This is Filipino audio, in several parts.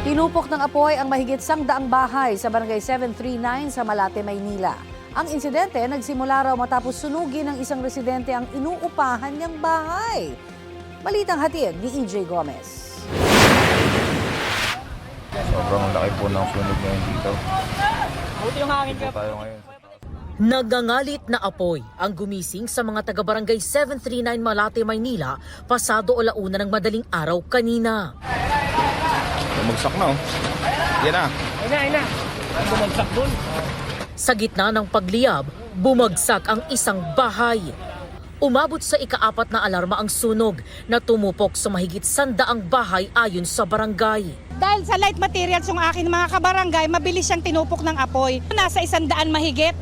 Tinupok ng apoy ang mahigit 100 bahay sa Barangay 739 sa Malate, Maynila. Ang insidente nagsimula raw matapos sunugin ng isang residente ang inuupahan niyang bahay. Balitang hatid ni EJ Gomez. Sobrang laki po ng sunog ngayon dito. Buti yung hangin ka. Tayo ngayon. Nagangalit na apoy ang gumising sa mga taga-barangay 739 Malate, Maynila pasado alauna ng madaling araw kanina. Bumagsak na oh. Yan na. Ayun na. Bumagsak dun. Sa gitna ng pagliyab, bumagsak ang isang bahay. Umabot sa ika-4 na alarma ang sunog na tumupok sa mahigit 100 bahay ayon sa barangay. Dahil sa light materials yung akin mga kabarangay, mabilis siyang tinupok ng apoy. Nasa 100 mahigit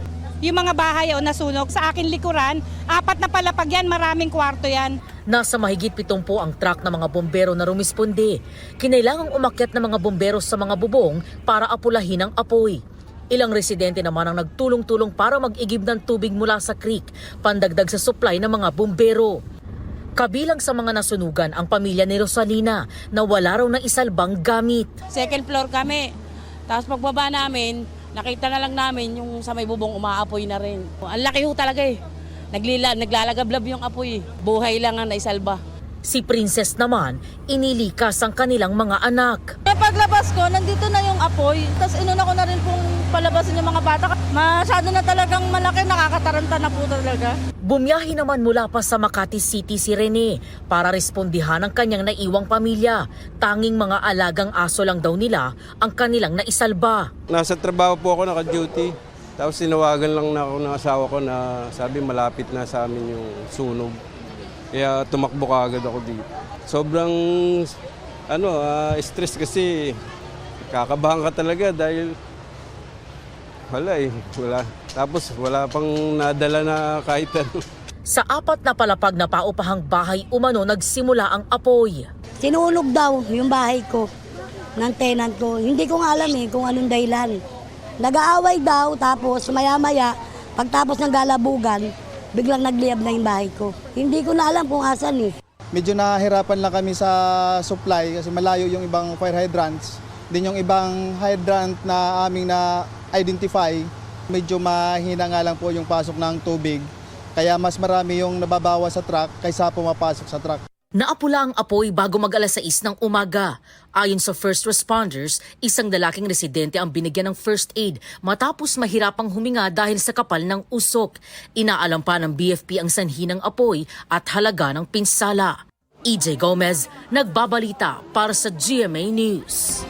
yung mga bahay o nasunog. Sa akin likuran, 4 na palapag yan, maraming kwarto yan. Nasa mahigit 70 ang truck ng mga bombero na rumisponde. Kinailangang umakyat ng mga bombero sa mga bubong para apulahin ang apoy. Ilang residente naman ang nagtulong-tulong para mag-igib ng tubig mula sa creek, pandagdag sa supply ng mga bombero. Kabilang sa mga nasunugan ang pamilya ni Rosalina na wala raw na isalbang gamit. Second floor kami. Tapos pagbaba namin, nakita na lang namin yung sa may bubong umaapoy na rin. Ang laki ho talaga eh. Naglalagablab yung apoy. Buhay lang ang naisalba. Si Princess naman, inilikas ang kanilang mga anak. Paglabas ko, nandito na yung apoy. Tapos inuna ko na rin pong palabasin yung mga bata. Masyado na talagang malaki, nakakataranta na po talaga. Bumiyahe naman mula pa sa Makati City si Rene para respondihan ang kanyang naiwang pamilya. Tanging mga alagang aso lang daw nila ang kanilang naisalba. Nasa trabaho po ako, naka-duty. Tapos sinawagan lang na ako ng asawa ko na sabi malapit na sa amin yung sunog. Kaya tumakbo kaagad ako dito. Sobrang stress kasi kakabahan ka talaga dahil wala. Tapos wala pang nadala na kahit ano. Sa 4 na palapag na paupahang bahay umano nagsimula ang apoy. Sinunog daw yung bahay ko ng tenant ko. Hindi ko nga alam kung anong dahilan. Nag-aaway daw tapos maya-maya pagtapos ng galabugan, biglang nagliyab na yung bahay ko. Hindi ko na alam kung asan Medyo nahihirapan lang kami sa supply kasi malayo yung ibang fire hydrants. Din yung ibang hydrant na aming na-identify, medyo mahina nga lang po yung pasok ng tubig. Kaya mas marami yung nababawa sa truck kaysa pumapasok sa truck. Naapula ang apoy bago mag-alas 6 ng umaga. Ayon sa first responders, isang lalaking residente ang binigyan ng first aid matapos mahirapang huminga dahil sa kapal ng usok. Inaalam pa ng BFP ang sanhi ng apoy at halaga ng pinsala. EJ Gomez, nagbabalita para sa GMA News.